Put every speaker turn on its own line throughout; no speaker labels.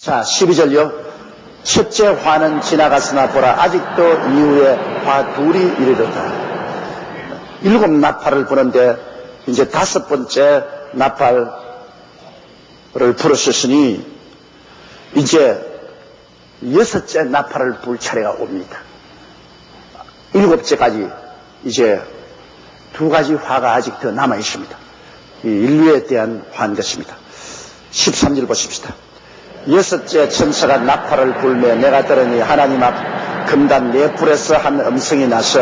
자, 12절요. 첫째 화는 지나갔으나 보라 아직도 이후에 화 둘이 이르렀다. 7 나팔을 부는데 이제 5번째 나팔을 불었으니 이제 6째 나팔을 불 차례가 옵니다. 7째까지 이제 2가지 화가 아직 더 남아 있습니다. 이 인류에 대한 화인 것입니다. 13절 보십시다. 6째 천사가 나팔을 불며 내가 들으니 하나님 앞 금단 4뿔에서 한 음성이 나서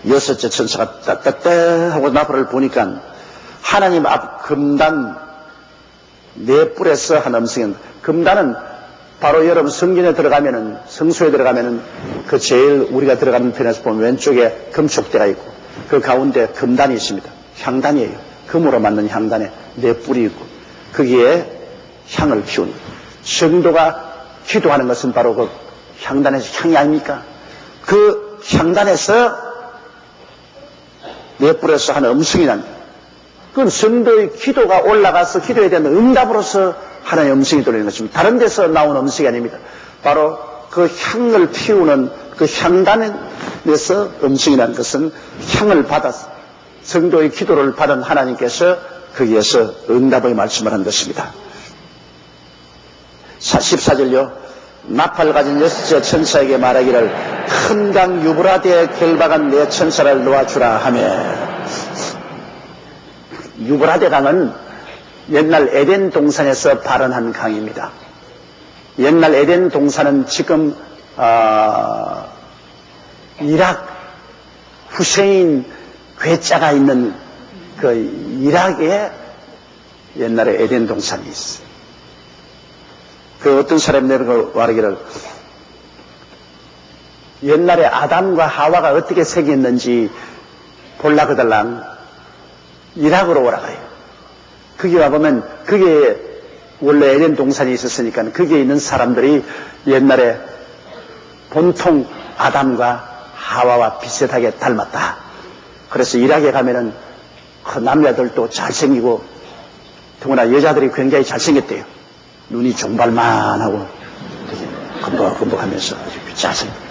6째 천사가 따따따 하고 나팔을 부니까 하나님 앞 금단 4뿔에서 한 음성이, 금단은 바로 여러분 성전에 들어가면은, 성소에 들어가면은 그 제일 우리가 들어가는 편에서 보면 왼쪽에 금촉대가 있고 그 가운데 금단이 있습니다. 향단이에요. 금으로 만든 향단에 4뿔이 있고 거기에 향을 피우는, 성도가 기도하는 것은 바로 그 향단에서 향이 아닙니까? 그 향단에서 4뿔에서 한 음성이 납니다. 그건 성도의 기도가 올라가서 기도에 대한 응답으로서 하나의 음성이 들리는 것입니다. 다른 데서 나온 음성이 아닙니다. 바로 그 향을 피우는 그 향단에서 음성이 나는 것은 향을 받아서 성도의 기도를 받은 하나님께서 거기에서 응답의 말씀을 한 것입니다. 14절요. 나팔 가진 6째 천사에게 말하기를 큰 강 유브라데에 결박한 내 천사를 놓아주라 하며, 유브라데 강은 옛날 에덴 동산에서 발원한 강입니다. 옛날 에덴 동산은 지금 이락 후세인 괴짜가 있는 그 이락에 옛날에 에덴 동산이 있어요. 그 어떤 사람이 내려고 말하기를 옛날에 아담과 하와가 어떻게 생겼는지 볼라그달랑 이락으로 오라가요. 거기 와보면 거기에 원래 에덴 동산이 있었으니까 거기에 있는 사람들이 옛날에 본통 아담과 하와와 비슷하게 닮았다. 그래서 이락에 가면은 그 남자들도 잘생기고 더구나 여자들이 굉장히 잘생겼대요. 눈이 종발만하고 금벅금벅하면서 아주 잘생겼대요.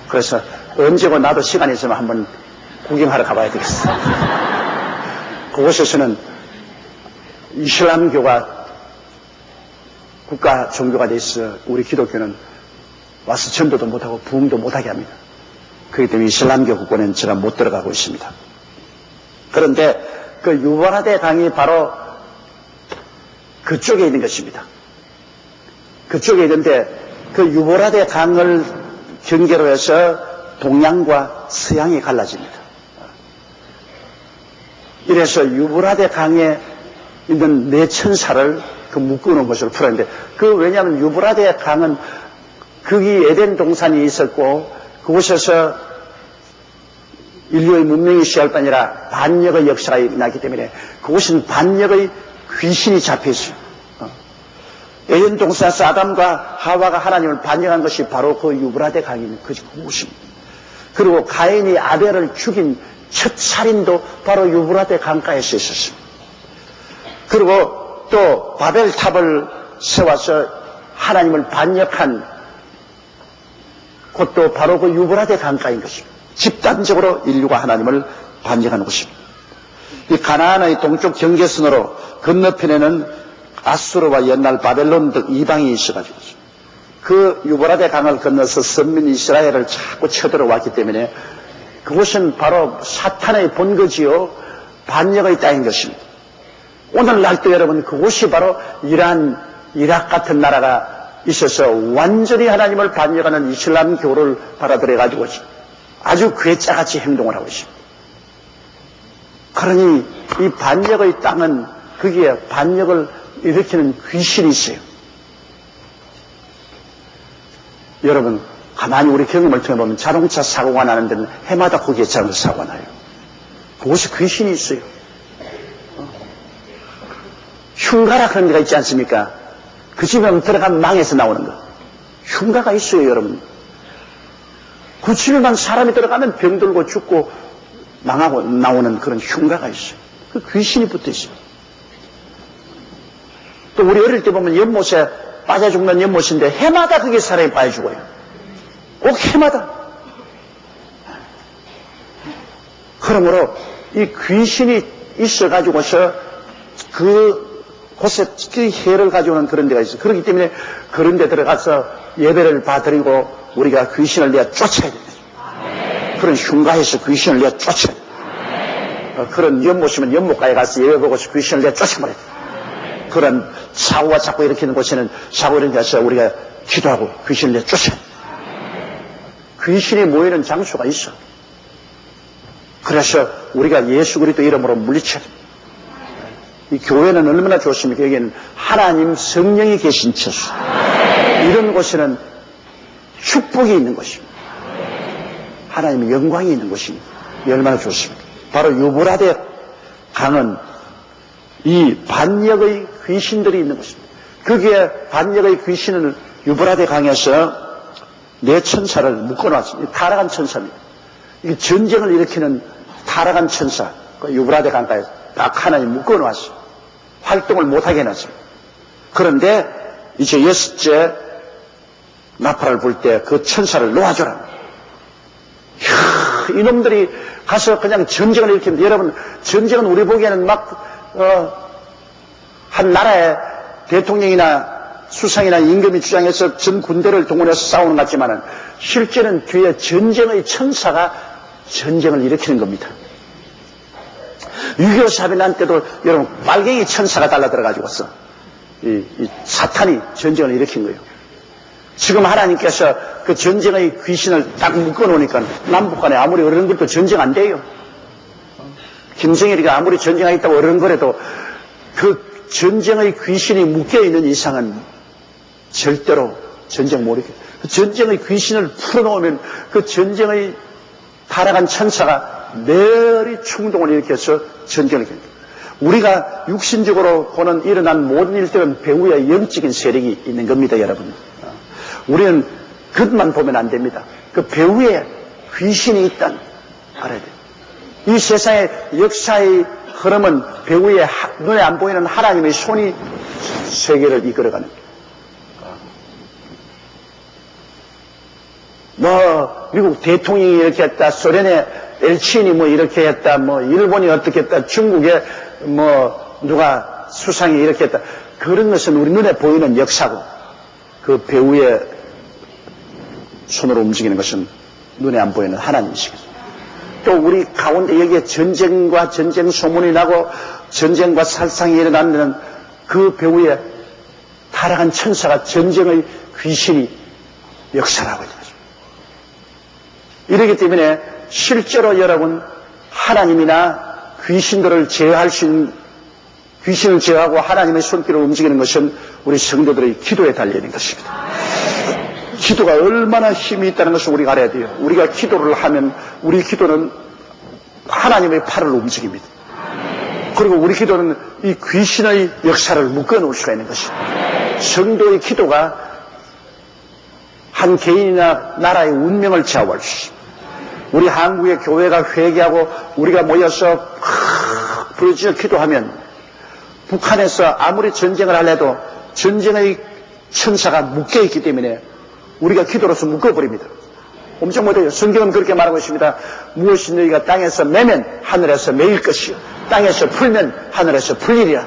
그래서 언제고 나도 시간이 있으면 한번 구경하러 가봐야 되겠어. 그곳에서는 이슬람교가 국가 종교가 돼 있어 우리 기독교는 와서 전도도 못하고 부흥도 못하게 합니다. 그렇기 때문에 이슬람교 국권에는 제가 못 들어가고 있습니다. 그런데 그 유브라데 강이 바로 그쪽에 있는 것입니다. 그쪽에 있는데 그 유브라데 강을 경계로 해서 동양과 서양이 갈라집니다. 이래서 유브라데 강에 있는 네 천사를 그 묶어놓은 것으로 풀었는데, 그 왜냐하면 유브라데 강은 거기 에덴 동산이 있었고 그곳에서 인류의 문명이 시작할 뿐 아니라 반역의 역사가 일어나기 때문에 그곳은 반역의 귀신이 잡혀있어요. 에덴 동산에서 아담과 하와가 하나님을 반역한 것이 바로 그 유브라데 강입니다. 그곳입니다. 그리고 가인이 아벨을 죽인 첫 살인도 바로 유브라데 강가에서 있었습니다. 그리고 또 바벨탑을 세워서 하나님을 반역한 곳도 바로 그 유브라데 강가인 것입니다. 집단적으로 인류가 하나님을 반역하는 곳입니다. 이 가나안의 동쪽 경계선으로 건너편에는 아수르와 옛날 바벨론 등 이방이 있어가지고 그 유브라데 강을 건너서 선민 이스라엘을 자꾸 쳐들어왔기 때문에 그곳은 바로 사탄의 본거지요 반역의 땅인 것입니다. 오늘날도 여러분 그곳이 바로 이락 같은 나라가 있어서 완전히 하나님을 반역하는 이슬람교를 받아들여가지고 아주 괴짜같이 행동을 하고 있습니다. 그러니 이 반역의 땅은 거기에 반역을 일으키는 귀신이 있어요. 여러분 가만히 우리 경험을 통해 보면 자동차 사고가 나는 데는 해마다 거기에 자동차 사고가 나요. 그곳에 귀신이 있어요. 흉가라 그런 데가 있지 않습니까? 그 집에 들어가면 망해서 나오는 거. 흉가가 있어요, 여러분. 그 집에만 사람이 들어가면 병들고 죽고 망하고 나오는 그런 흉가가 있어요. 그 귀신이 붙어 있어요. 또 우리 어릴 때 보면 연못에 빠져 죽는 연못인데 해마다 그게 사람이 빠져 죽어요. 꼭 해마다. 그러므로 이 귀신이 있어가지고서 곳에 특히 해를 가져오는 그런 데가 있어요. 그렇기 때문에 그런 데 들어가서 예배를 받으리고 우리가 귀신을 내어 쫓아야 됩니다. 그런 흉가에서 귀신을 내어 쫓아야 됩니다. 그런 연못이면 연못가에 가서 예배 보고서 귀신을 내어 쫓아버려야 됩니다. 그런 사고가 자꾸 일으키는 곳에는 사고 이런 데서 우리가 기도하고 귀신을 내어 쫓아야 됩니다. 귀신이 모이는 장소가 있어. 그래서 우리가 예수 그리스도 이름으로 물리쳐야 됩니다. 이 교회는 얼마나 좋습니까? 여기는 하나님 성령이 계신 처소. 이런 곳에는 축복이 있는 곳입니다. 하나님의 영광이 있는 곳입니다. 얼마나 좋습니까? 바로 유브라데 강은 이 반역의 귀신들이 있는 곳입니다. 거기에 반역의 귀신은 유브라데 강에서 네 천사를 묶어놨습니다. 타락한 천사입니다. 이 전쟁을 일으키는 타락한 천사, 유브라데 강가에 딱 하나님 묶어놨어요. 활동을 못하게 해놨습니다. 그런데 이제 여섯째 나팔을 불 때 그 천사를 놓아줘라. 이놈들이 가서 그냥 전쟁을 일으키는데, 여러분, 전쟁은 우리 보기에는 한 나라의 대통령이나 수상이나 임금이 주장해서 전 군대를 동원해서 싸우는 것 같지만은 실제는 뒤에 전쟁의 천사가 전쟁을 일으키는 겁니다. 6.25 사변 난 때도 여러분 빨갱이 천사가 달라들어가지고서 이 사탄이 전쟁을 일으킨 거예요. 지금 하나님께서 그 전쟁의 귀신을 딱 묶어놓으니까 남북간에 아무리 어른들도 전쟁 안 돼요. 김정일이가 아무리 전쟁하겠다고 어른거려도 그 전쟁의 귀신이 묶여있는 이상은 절대로 전쟁 못 일으켜요. 그 전쟁의 귀신을 풀어놓으면 그 전쟁의 타락한 천사가 뇌리 충동을 일으켜서 전쟁을 일으킵니다. 우리가 육신적으로 보는 일어난 모든 일들은 배후에 영적인 세력이 있는 겁니다, 여러분. 우리는 그것만 보면 안 됩니다. 그 배후에 귀신이 있다는 알아야 돼요. 이 세상의 역사의 흐름은 배후에 눈에 안 보이는 하나님의 손이 세계를 이끌어가는 거예요. 미국 대통령이 이렇게 했다, 소련의 엘친이 이렇게 했다, 일본이 어떻게 했다, 중국에 누가 수상이 이렇게 했다. 그런 것은 우리 눈에 보이는 역사고, 그 배후의 손으로 움직이는 것은 눈에 안 보이는 하나님이시겠죠. 또 우리 가운데 여기에 전쟁과 전쟁 소문이 나고 전쟁과 살상이 일어나는 그 배후에 타락한 천사가 전쟁의 귀신이 역사하고 있는 거죠. 이렇기 때문에 실제로 여러분 하나님이나 귀신들을 제어할 수 있는, 귀신을 제어하고 하나님의 손길을 움직이는 것은 우리 성도들의 기도에 달려있는 것입니다. 기도가 얼마나 힘이 있다는 것을 우리가 알아야 돼요. 우리가 기도를 하면 우리 기도는 하나님의 팔을 움직입니다. 그리고 우리 기도는 이 귀신의 역사를 묶어놓을 수가 있는 것입니다. 성도의 기도가 한 개인이나 나라의 운명을 좌우할 수 있습니다. 우리 한국의 교회가 회개하고 우리가 모여서 부르짖어 기도하면 북한에서 아무리 전쟁을 하려도 전쟁의 천사가 묶여있기 때문에 우리가 기도로서 묶어버립니다. 엄청 못해요. 성경은 그렇게 말하고 있습니다. 무엇이 너희가 땅에서 매면 하늘에서 매일 것이요 땅에서 풀면 하늘에서 풀리리라.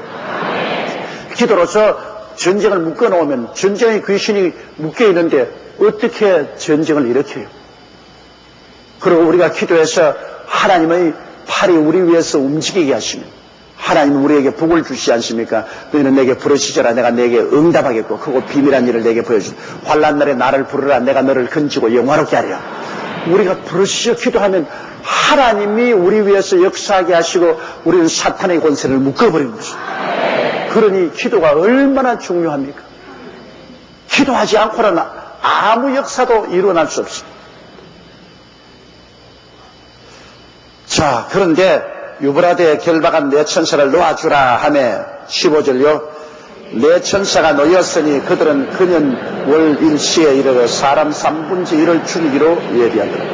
기도로서 전쟁을 묶어놓으면 전쟁의 귀신이 묶여있는데 어떻게 전쟁을 일으켜요? 그리고 우리가 기도해서 하나님의 팔이 우리 위해서 움직이게 하시면 하나님은 우리에게 복을 주시지 않습니까? 너희는 내게 부르시져라 내가 내게 응답하겠고 크고 비밀한 일을 내게 보여주라. 환난 날에 나를 부르라 내가 너를 건지고 영화롭게 하리라. 우리가 부르시져 기도하면 하나님이 우리 위해서 역사하게 하시고 우리는 사탄의 권세를 묶어버리는 것입니다. 그러니 기도가 얼마나 중요합니까? 기도하지 않고는 아무 역사도 일어날 수 없습니다. 자, 그런데 유브라데에 결박한 네 천사를 놓아주라 하매 15절요. 네 천사가 놓였으니 그들은 그년 월 일시에 이르러 사람 3분의 1을 죽이기로 예비하더라.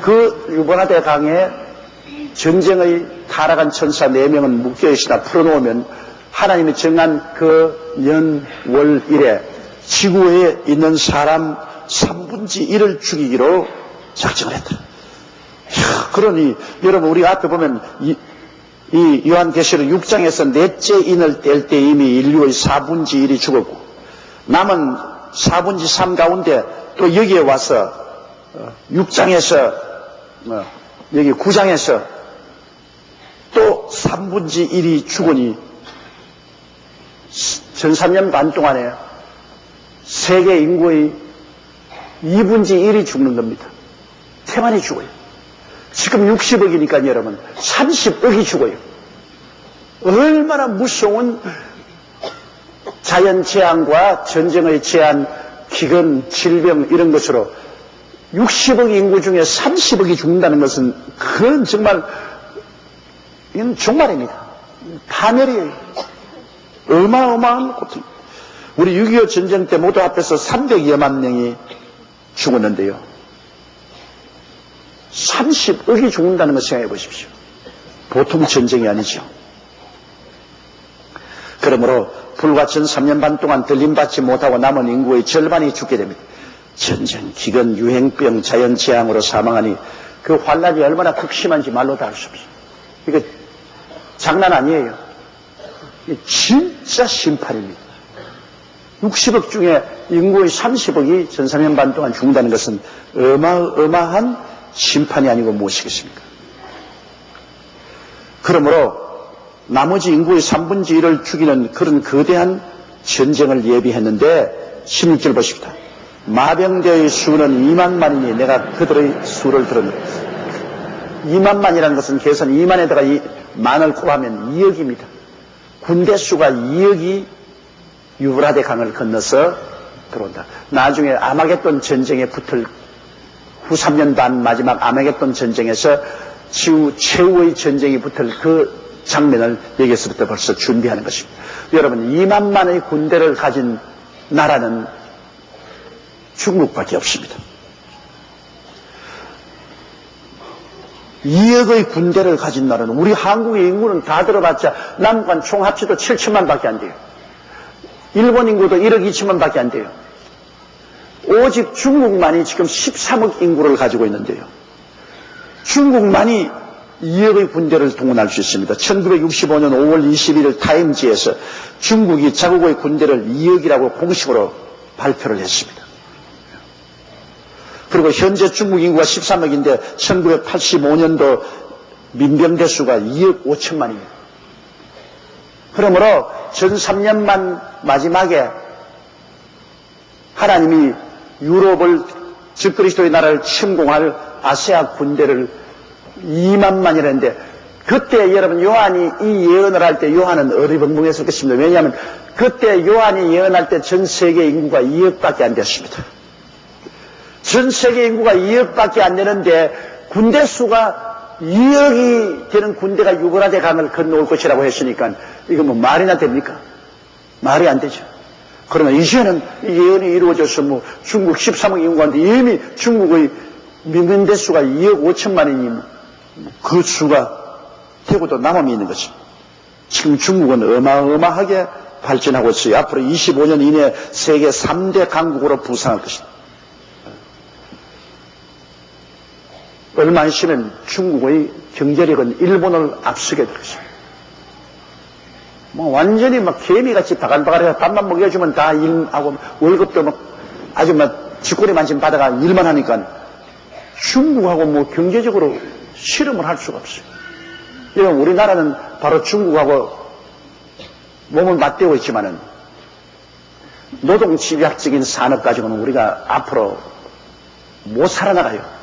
그 유브라데 강에 전쟁의 타락한 천사 4명은 묶여있으나 풀어놓으면 하나님이 정한 그 년, 월, 일에 지구에 있는 사람 3분의 1을 죽이기로 작정을 했다. 그러니 여러분 우리 앞에 보면 이 요한계시록 6장에서 넷째 인을 뗄 때 이미 인류의 4분의 1이 죽었고 남은 4분의 3 가운데 또 여기에 와서 6장에서 여기 9장에서 또 3분의 1이 죽으니 전 3년 반 동안에 세계 인구의 2분의 1이 죽는 겁니다. 태만이 죽어요. 지금 60억이니까 여러분 30억이 죽어요. 얼마나 무서운 자연재앙과 전쟁의 재앙, 기근, 질병 이런 것으로 60억 인구 중에 30억이 죽는다는 것은 그건 정말 이건 종말입니다. 파멸이에요. 어마어마한 고통. 우리 6.25 전쟁 때 모두 합해서 300여만 명이 죽었는데요. 30억이 죽는다는 걸 생각해 보십시오. 보통 전쟁이 아니죠. 그러므로 불과 전 3년 반 동안 들림받지 못하고 남은 인구의 절반이 죽게 됩니다. 전쟁, 기근, 유행병, 자연재앙으로 사망하니 그 환란이 얼마나 극심한지 말로 다 할 수 없어요. 이거 장난 아니에요. 진짜 심판입니다. 60억 중에 인구의 30억이 전 3년 반 동안 죽는다는 것은 어마어마한 심판이 아니고 무엇이겠습니까? 그러므로 나머지 인구의 3분의 1을 죽이는 그런 거대한 전쟁을 예비했는데 16절 보십시다. 마병대의 수는 2만만이니 내가 그들의 수를 들었느니라. 2만만이라는 것은 계산 2만에다가 만을 곱하면 2억입니다. 군대 수가 2억이 유브라데 강을 건너서 들어온다. 나중에 아마겟돈 전쟁에 붙을 후 3년 반 마지막 아마겟돈 전쟁에서 지구 최후의 전쟁이 붙을 그 장면을 여기서부터 벌써 준비하는 것입니다. 여러분 2만만의 군대를 가진 나라는 중국밖에 없습니다. 2억의 군대를 가진 나라는 우리 한국의 인구는 다 들어봤자 남북한 총 합치도 7천만 밖에 안 돼요. 일본 인구도 1억 2천만 밖에 안 돼요. 오직 중국만이 지금 13억 인구를 가지고 있는데요. 중국만이 2억의 군대를 동원할 수 있습니다. 1965년 5월 21일 타임지에서 중국이 자국의 군대를 2억이라고 공식으로 발표를 했습니다. 그리고 현재 중국 인구가 13억인데 1985년도 민병대 수가 2억 5천만입니다. 그러므로 전 3년만 마지막에 하나님이 유럽을 적그리스도의 나라를 침공할 아시아 군대를 2만만이라는데 그때 여러분 요한이 이 예언을 할 때 요한은 어리벙벙했을 것입니다. 왜냐하면 그때 요한이 예언할 때 전 세계 인구가 2억밖에 안 됐습니다. 전 세계 인구가 2억밖에 안 되는데 군대 수가 2억이 되는 군대가 유브라데 강을 건너올 것이라고 했으니까 이거 뭐 말이나 됩니까? 말이 안 되죠. 그러나 이제는 예언이 이루어져서 뭐 중국 13억 인구인데 이미 중국의 민병대 수가 2억 5천만이니 그 수가 되고도 남음이 있는 거죠. 지금 중국은 어마어마하게 발전하고 있어요. 앞으로 25년 이내에 세계 3대 강국으로 부상할 것입니다. 얼마 안 있으면 중국의 경제력은 일본을 앞서게 될 것입니다. 뭐 완전히 막 개미같이 바글바글해서 밥만 먹여주면 다 일하고 월급도 막 아주 막 쥐꼬리만 좀 받아가 일만 하니까 중국하고 뭐 경제적으로 실험을 할 수가 없어요. 이런 우리나라는 바로 중국하고 몸을 맞대고 있지만은 노동 집약적인 산업 가지고는 우리가 앞으로 못 살아나가요.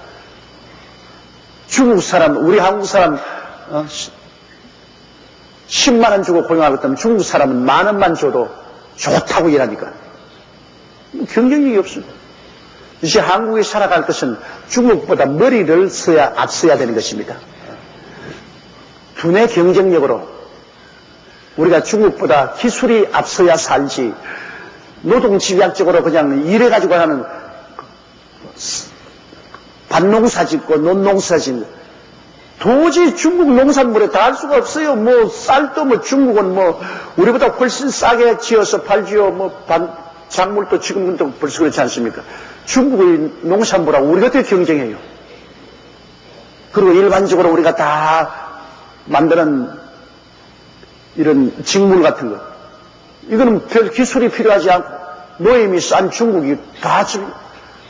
중국 사람, 우리 한국 사람 10만 원 주고 고용하겠다면 중국 사람은 10,000원만 줘도 좋다고 일하니까 경쟁력이 없습니다. 이제 한국이 살아갈 것은 중국보다 머리를 써야 앞서야 되는 것입니다. 두뇌 경쟁력으로 우리가 중국보다 기술이 앞서야 살지 노동 집약적으로 그냥 일해가지고 하는 밭농사 짓고 논농사 짓는 도저히 중국 농산물에 다 할 수가 없어요. 뭐 쌀도 뭐 중국은 뭐 우리보다 훨씬 싸게 지어서 팔지요. 작물도 지금도 벌써 그렇지 않습니까? 중국의 농산물하고 우리가 어떻게 경쟁해요? 그리고 일반적으로 우리가 다 만드는 이런 직물 같은 거, 이거는 별 기술이 필요하지 않고 노임이 싼 중국이 다 지금,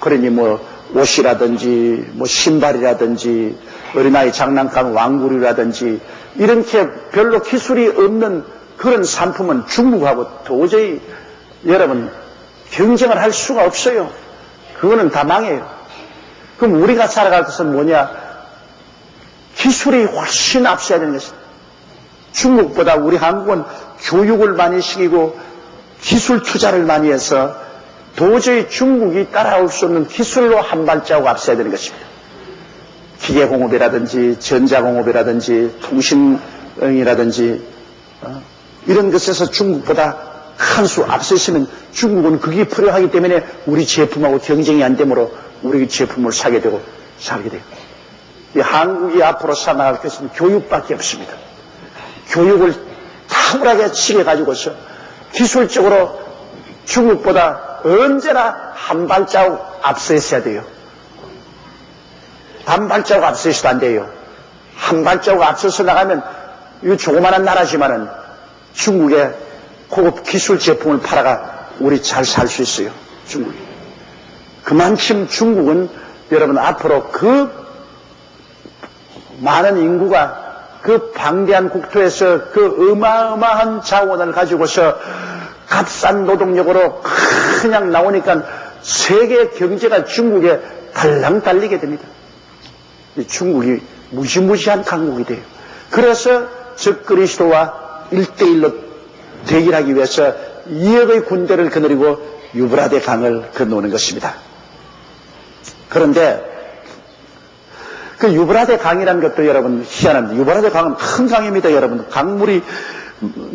그러니 뭐 옷이라든지 뭐 신발이라든지 어린아이 장난감 왕구리라든지 이렇게 별로 기술이 없는 그런 상품은 중국하고 도저히 여러분 경쟁을 할 수가 없어요. 그거는 다 망해요. 그럼 우리가 살아갈 것은 뭐냐? 기술이 훨씬 앞서야 되는 것입니다. 중국보다 우리 한국은 교육을 많이 시키고 기술 투자를 많이 해서 도저히 중국이 따라올 수 없는 기술로 한 발자국 앞서야 되는 것입니다. 기계공업이라든지 전자공업이라든지 통신이라든지 이런 것에서 중국보다 한 수 앞서 있으면 중국은 그게 필요하기 때문에 우리 제품하고 경쟁이 안 되므로 우리 제품을 사게 되고 살게 돼요. 이 한국이 앞으로 살아나갈 것은 교육밖에 없습니다. 교육을 탁월하게 치게 가지고서 기술적으로 중국보다 언제나 한 발자국 앞서 있어야 돼요. 한 발자국 앞서 있어도 안 돼요. 한 발자국 앞서서 나가면 이 조그마한 나라지만은 중국의 고급 기술 제품을 팔아가 우리 잘 살 수 있어요. 중국이. 그만큼 중국은 여러분 앞으로 그 많은 인구가 그 방대한 국토에서 그 어마어마한 자원을 가지고서 값싼 노동력으로 그냥 나오니까 세계 경제가 중국에 달랑 달리게 됩니다. 이 중국이 무시무시한 강국이 돼요. 그래서 적그리스도와 1대1로 대결하기 위해서 2억의 군대를 거느리고 유브라데 강을 건너오는 것입니다. 그런데 그 유브라데 강이라는 것도 여러분 희한합니다. 유브라데 강은 큰 강입니다. 여러분 강물이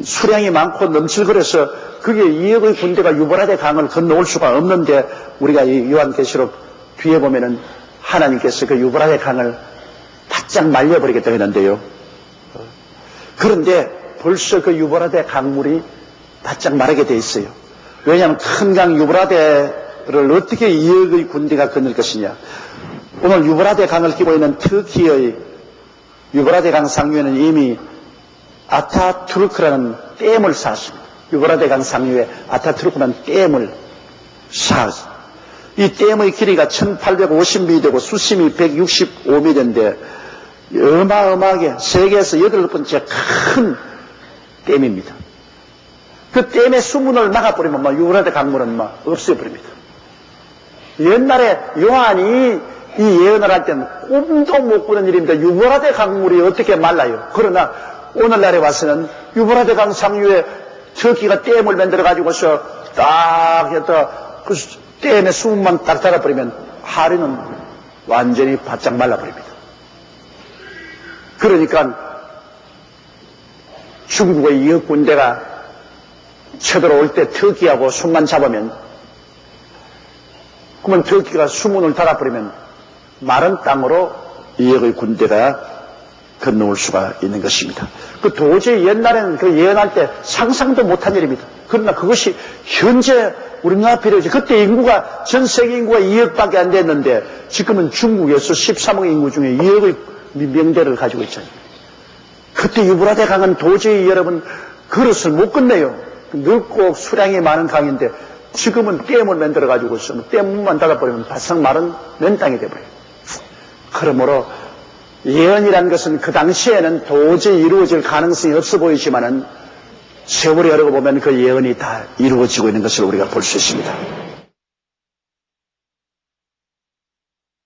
수량이 많고 넘칠거려서 그게 2억의 군대가 유브라데 강을 건너올 수가 없는데 우리가 이 요한계시록 뒤에 보면은 하나님께서 그 유브라데 강을 바짝 말려버리겠다고 했는데요. 그런데 벌써 그 유브라데 강물이 바짝 마르게 돼 있어요. 왜냐하면 큰 강 유브라데를 어떻게 2억의 군대가 건널 것이냐. 오늘 유브라데 강을 끼고 있는 터키의 유브라데 강 상류에는 이미 아타투르크라는 댐을 쌓았습니다. 유브라데 강 상류에 아타투르크라는 댐을 쌓았습니다. 이 댐의 길이가 1850m 되고 수심이 165m인데 어마어마하게 세계에서 8번째 큰 댐입니다. 그 댐의 수문을 막아버리면 유브라데 강물은 없어버립니다. 옛날에 요한이 이 예언을 할 때는 꿈도 못 꾸는 일입니다. 유브라데 강물이 어떻게 말라요. 그러나 오늘날에 와서는 유브라데 강 상류에 터키가 댐을 만들어가지고서 딱 해서 그 댐의 수문만 딱 닫아버리면 하류는 완전히 바짝 말라버립니다. 그러니까 중국의 2억 군대가 쳐들어올 때 터키하고 손만 잡으면 그러면 터키가 수문을 닫아버리면 마른 땅으로 2억의 군대가 건너올 수가 있는 것입니다. 그 도저히 옛날에는 그 예언할 때 상상도 못한 일입니다. 그러나 그것이 현재 우리 눈앞에 이루어지 그때 인구가 전 세계 인구가 2억밖에 안 됐는데 지금은 중국에서 13억 인구 중에 2억의 명대를 가지고 있잖아요. 그때 유브라데 강은 도저히 여러분 그릇을 못 건네요. 넓고 수량이 많은 강인데 지금은 댐을 만들어가지고서 댐만 닫아버리면 바싹 마른 맨땅이 돼버려요. 그러므로 예언이라는 것은 그 당시에는 도저히 이루어질 가능성이 없어 보이지만은 세월이 흐르고 보면 그 예언이 다 이루어지고 있는 것을 우리가 볼 수 있습니다.